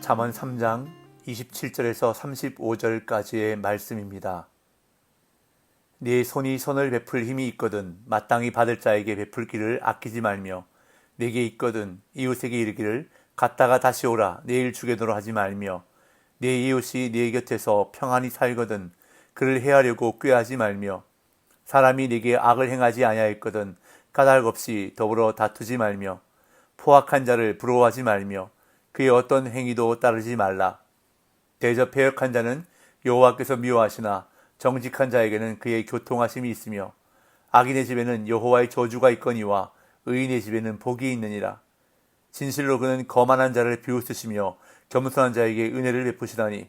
잠언 3장 27절에서 35절까지의 말씀입니다. 네 손이 선을 베풀 힘이 있거든 마땅히 받을 자에게 베풀기를 아끼지 말며 내게 있거든 이웃에게 이르기를 갔다가 다시 오라 내일 주겠노라 하지 말며 내 이웃이 네 곁에서 평안히 살거든 그를 해하려고 꾀하지 말며 사람이 네게 악을 행하지 아니하였거든 까닭 없이 더불어 다투지 말며 포악한 자를 부러워하지 말며 그의 어떤 행위도 따르지 말라. 대저 패역한 자는 여호와께서 미워하시나 정직한 자에게는 그의 교통하심이 있으며 악인의 집에는 여호와의 저주가 있거니와 의인의 집에는 복이 있느니라. 진실로 그는 거만한 자를 비웃으시며 겸손한 자에게 은혜를 베푸시다니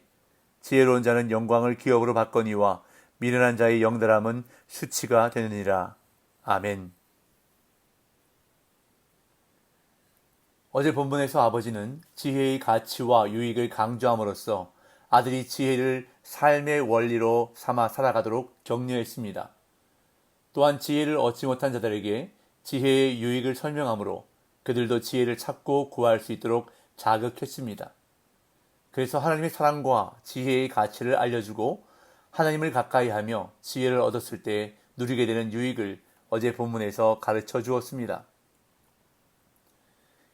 지혜로운 자는 영광을 기업으로 받거니와 미련한 자의 영달함은 수치가 되느니라. 아멘. 어제 본문에서 아버지는 지혜의 가치와 유익을 강조함으로써 아들이 지혜를 삶의 원리로 삼아 살아가도록 격려했습니다. 또한 지혜를 얻지 못한 자들에게 지혜의 유익을 설명하므로 그들도 지혜를 찾고 구할 수 있도록 자극했습니다. 그래서 하나님의 사랑과 지혜의 가치를 알려주고 하나님을 가까이 하며 지혜를 얻었을 때 누리게 되는 유익을 어제 본문에서 가르쳐 주었습니다.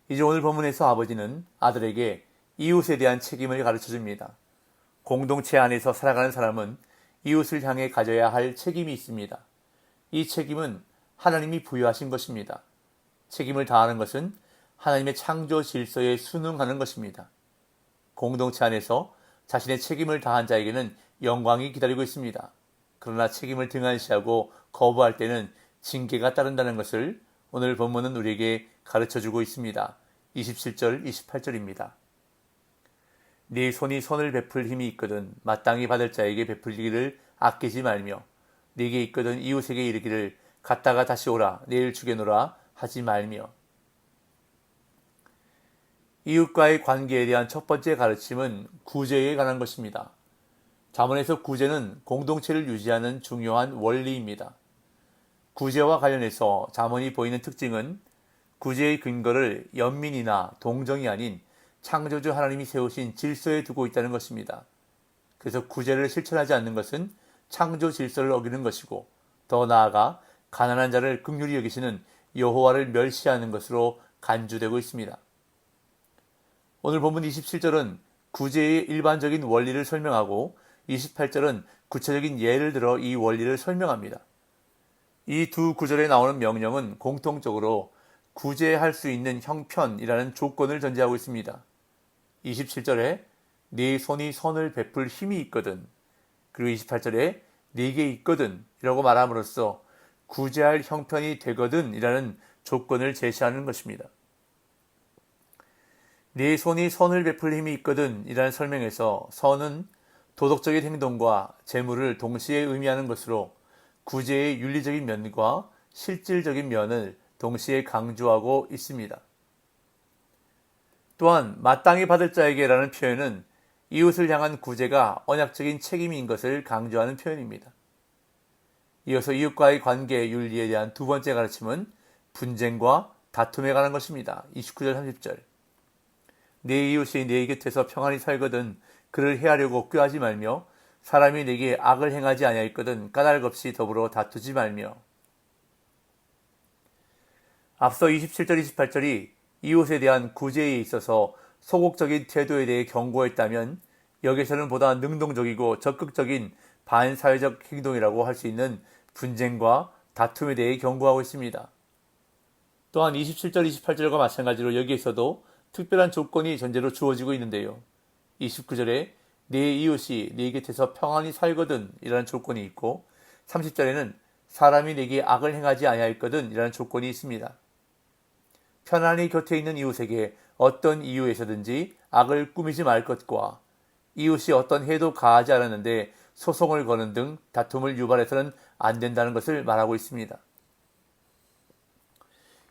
이제 오늘 본문에서 아버지는 아들에게 이웃에 대한 책임을 가르쳐 줍니다. 공동체 안에서 살아가는 사람은 이웃을 향해 가져야 할 책임이 있습니다. 이 책임은 하나님이 부여하신 것입니다. 책임을 다하는 것은 하나님의 창조 질서에 순응하는 것입니다. 공동체 안에서 자신의 책임을 다한 자에게는 영광이 기다리고 있습니다. 그러나 책임을 등한시하고 거부할 때는 징계가 따른다는 것을 오늘 본문은 우리에게 가르쳐주고 있습니다. 27절, 28절입니다. 네 손이 선을 베풀 힘이 있거든 마땅히 받을 자에게 베풀기를 아끼지 말며 네게 있거든 이웃에게 이르기를 갔다가 다시 오라 내일 주겠노라 하지 말며. 이웃과의 관계에 대한 첫 번째 가르침은 구제에 관한 것입니다. 잠언에서 구제는 공동체를 유지하는 중요한 원리입니다. 구제와 관련해서 잠언이 보이는 특징은 구제의 근거를 연민이나 동정이 아닌 창조주 하나님이 세우신 질서에 두고 있다는 것입니다. 그래서 구제를 실천하지 않는 것은 창조 질서를 어기는 것이고 더 나아가 가난한 자를 긍휼히 여기시는 여호와를 멸시하는 것으로 간주되고 있습니다. 오늘 본문 27절은 구제의 일반적인 원리를 설명하고 28절은 구체적인 예를 들어 이 원리를 설명합니다. 이 두 구절에 나오는 명령은 공통적으로 구제할 수 있는 형편이라는 조건을 전제하고 있습니다. 27절에 네 손이 선을 베풀 힘이 있거든 그리고 28절에 네게 있거든 이라고 말함으로써 구제할 형편이 되거든 이라는 조건을 제시하는 것입니다. 네 손이 선을 베풀 힘이 있거든 이라는 설명에서 선은 도덕적인 행동과 재물을 동시에 의미하는 것으로 구제의 윤리적인 면과 실질적인 면을 동시에 강조하고 있습니다. 또한 마땅히 받을 자에게라는 표현은 이웃을 향한 구제가 언약적인 책임인 것을 강조하는 표현입니다. 이어서 이웃과의 관계 윤리에 대한 두 번째 가르침은 분쟁과 다툼에 관한 것입니다. 29절 30절 네 이웃이 네 곁에서 평안히 살거든 그를 해하려고 꾀하지 말며 사람이 네게 악을 행하지 아니하였거든 까닭 없이 더불어 다투지 말며. 앞서 27절 28절이 이웃에 대한 구제에 있어서 소극적인 태도에 대해 경고했다면 여기서는 보다 능동적이고 적극적인 반사회적 행동이라고 할 수 있는 분쟁과 다툼에 대해 경고하고 있습니다. 또한 27절 28절과 마찬가지로 여기에서도 특별한 조건이 전제로 주어지고 있는데요. 29절에 네 이웃이 네 곁에서 평안히 살거든 이라는 조건이 있고 30절에는 사람이 네게 악을 행하지 아니하였거든 이라는 조건이 있습니다. 편안히 곁에 있는 이웃에게 어떤 이유에서든지 악을 꾸미지 말 것과 이웃이 어떤 해도 가하지 않았는데 소송을 거는 등 다툼을 유발해서는 안 된다는 것을 말하고 있습니다.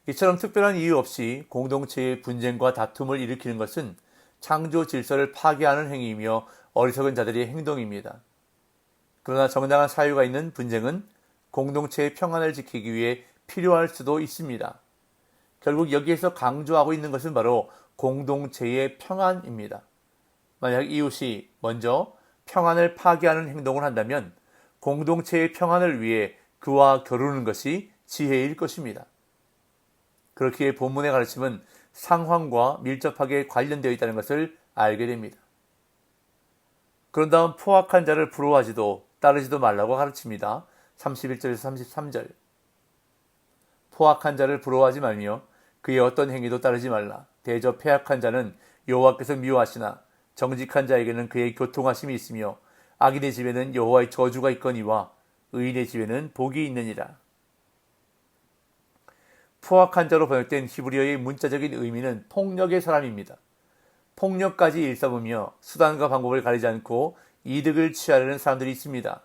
이처럼 특별한 이유 없이 공동체의 분쟁과 다툼을 일으키는 것은 창조 질서를 파괴하는 행위이며 어리석은 자들의 행동입니다. 그러나 정당한 사유가 있는 분쟁은 공동체의 평안을 지키기 위해 필요할 수도 있습니다. 결국 여기에서 강조하고 있는 것은 바로 공동체의 평안입니다. 만약 이웃이 먼저 평안을 파괴하는 행동을 한다면 공동체의 평안을 위해 그와 겨루는 것이 지혜일 것입니다. 그렇기에 본문의 가르침은 상황과 밀접하게 관련되어 있다는 것을 알게 됩니다. 그런 다음 포악한 자를 부러워하지도 따르지도 말라고 가르칩니다. 31절에서 33절. 포악한 자를 부러워하지 말며 그의 어떤 행위도 따르지 말라. 대저 패악한 자는 여호와께서 미워하시나 정직한 자에게는 그의 교통하심이 있으며 악인의 집에는 여호와의 저주가 있거니와 의인의 집에는 복이 있느니라. 포악한 자로 번역된 히브리어의 문자적인 의미는 폭력의 사람입니다. 폭력까지 일삼으며 수단과 방법을 가리지 않고 이득을 취하려는 사람들이 있습니다.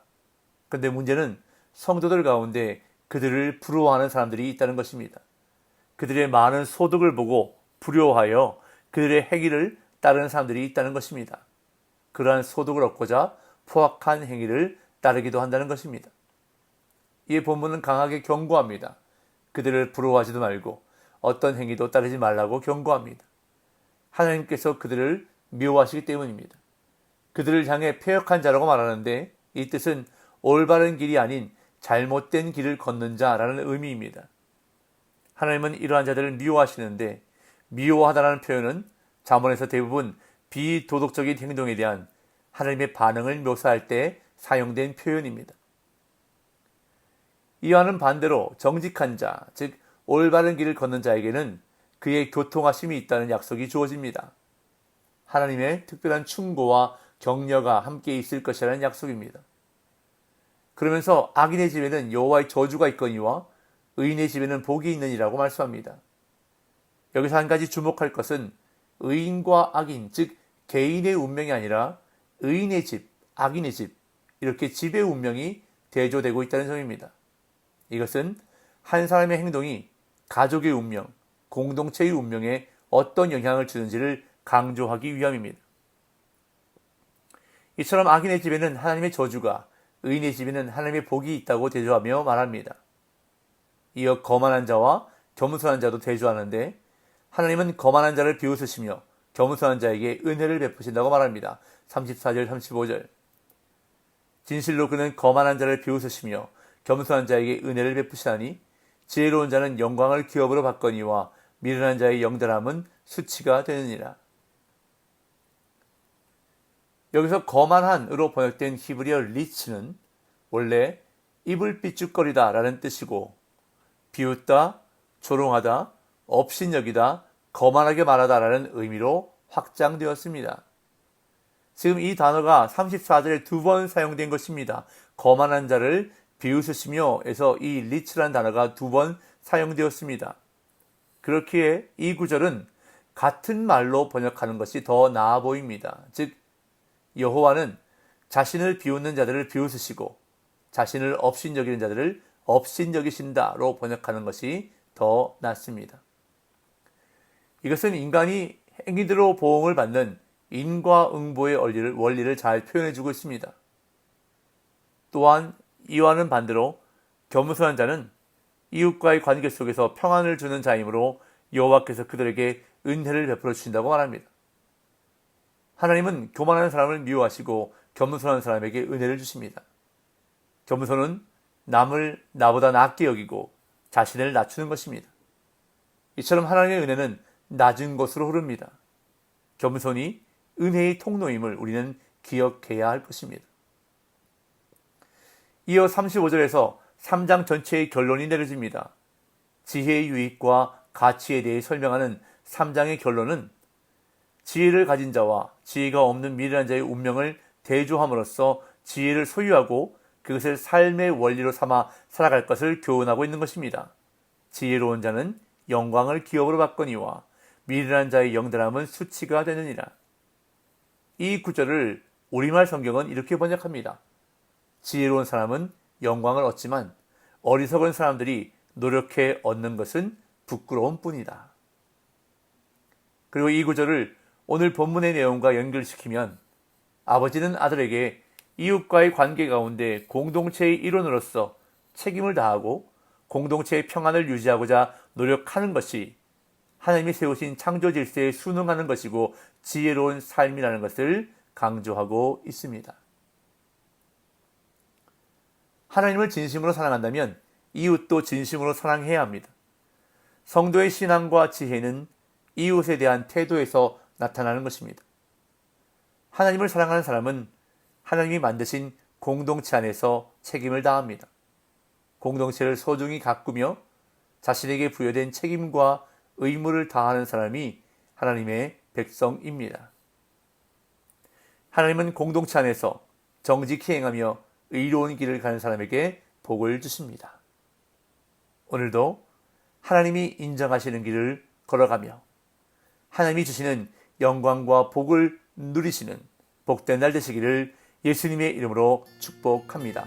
그런데 문제는 성도들 가운데 그들을 부러워하는 사람들이 있다는 것입니다. 그들의 많은 소득을 보고 부러워하여 그들의 행위를 따르는 사람들이 있다는 것입니다. 그러한 소득을 얻고자 포악한 행위를 따르기도 한다는 것입니다. 이 본문은 강하게 경고합니다. 그들을 부러워하지도 말고 어떤 행위도 따르지 말라고 경고합니다. 하나님께서 그들을 미워하시기 때문입니다. 그들을 향해 패역한 자라고 말하는데 이 뜻은 올바른 길이 아닌 잘못된 길을 걷는 자라는 의미입니다. 하나님은 이러한 자들을 미워하시는데 미워하다라는 표현은 잠언에서 대부분 비도덕적인 행동에 대한 하나님의 반응을 묘사할 때 사용된 표현입니다. 이와는 반대로 정직한 자, 즉 올바른 길을 걷는 자에게는 그의 교통하심이 있다는 약속이 주어집니다. 하나님의 특별한 충고와 격려가 함께 있을 것이라는 약속입니다. 그러면서 악인의 집에는 여호와의 저주가 있거니와 의인의 집에는 복이 있느니라고 말씀합니다. 여기서 한 가지 주목할 것은 의인과 악인, 즉 개인의 운명이 아니라 의인의 집, 악인의 집, 이렇게 집의 운명이 대조되고 있다는 점입니다. 이것은 한 사람의 행동이 가족의 운명, 공동체의 운명에 어떤 영향을 주는지를 강조하기 위함입니다. 이처럼 악인의 집에는 하나님의 저주가, 의인의 집에는 하나님의 복이 있다고 대조하며 말합니다. 이어 거만한 자와 겸손한 자도 대조하는데 하나님은 거만한 자를 비웃으시며 겸손한 자에게 은혜를 베푸신다고 말합니다. 34절, 35절. 진실로 그는 거만한 자를 비웃으시며 겸손한 자에게 은혜를 베푸시나니 지혜로운 자는 영광을 기업으로 받거니와 미련한 자의 영달함은 수치가 되느니라. 여기서 거만한으로 번역된 히브리어 리치는 원래 입을 삐죽거리다 라는 뜻이고 비웃다, 조롱하다, 업신여기다, 거만하게 말하다 라는 의미로 확장되었습니다. 지금 이 단어가 34절에 2번 사용된 것입니다. 거만한 자를 비웃으시며 에서 이 리치라는 단어가 2번 사용되었습니다. 그렇기에 이 구절은 같은 말로 번역하는 것이 더 나아 보입니다. 즉 여호와는 자신을 비웃는 자들을 비웃으시고 자신을 업신여기는 자들을 업신여기신다로 번역하는 것이 더 낫습니다. 이것은 인간이 행위대로 보응을 받는 인과응보의 원리를 잘 표현해주고 있습니다. 또한 이와는 반대로 겸손한 자는 이웃과의 관계 속에서 평안을 주는 자이므로 여호와께서 그들에게 은혜를 베풀어 주신다고 말합니다. 하나님은 교만한 사람을 미워하시고 겸손한 사람에게 은혜를 주십니다. 겸손은 남을 나보다 낮게 여기고 자신을 낮추는 것입니다. 이처럼 하나님의 은혜는 낮은 곳으로 흐릅니다. 겸손이 은혜의 통로임을 우리는 기억해야 할 것입니다. 이어 35절에서 3장 전체의 결론이 내려집니다. 지혜의 유익과 가치에 대해 설명하는 3장의 결론은 지혜를 가진 자와 지혜가 없는 미련한 자의 운명을 대조함으로써 지혜를 소유하고 그것을 삶의 원리로 삼아 살아갈 것을 교훈하고 있는 것입니다. 지혜로운 자는 영광을 기업으로 받거니와 미련한 자의 영달함은 수치가 되느니라. 이 구절을 우리말 성경은 이렇게 번역합니다. 지혜로운 사람은 영광을 얻지만 어리석은 사람들이 노력해 얻는 것은 부끄러운 뿐이다. 그리고 이 구절을 오늘 본문의 내용과 연결시키면 아버지는 아들에게 이웃과의 관계 가운데 공동체의 일원으로서 책임을 다하고 공동체의 평안을 유지하고자 노력하는 것이 하나님이 세우신 창조 질서에 순응하는 것이고 지혜로운 삶이라는 것을 강조하고 있습니다. 하나님을 진심으로 사랑한다면 이웃도 진심으로 사랑해야 합니다. 성도의 신앙과 지혜는 이웃에 대한 태도에서 나타나는 것입니다. 하나님을 사랑하는 사람은 하나님이 만드신 공동체 안에서 책임을 다합니다. 공동체를 소중히 가꾸며 자신에게 부여된 책임과 의무를 다하는 사람이 하나님의 백성입니다. 하나님은 공동체 안에서 정직히 행하며 의로운 길을 가는 사람에게 복을 주십니다. 오늘도 하나님이 인정하시는 길을 걸어가며 하나님이 주시는 영광과 복을 누리시는 복된 날 되시기를 예수님의 이름으로 축복합니다.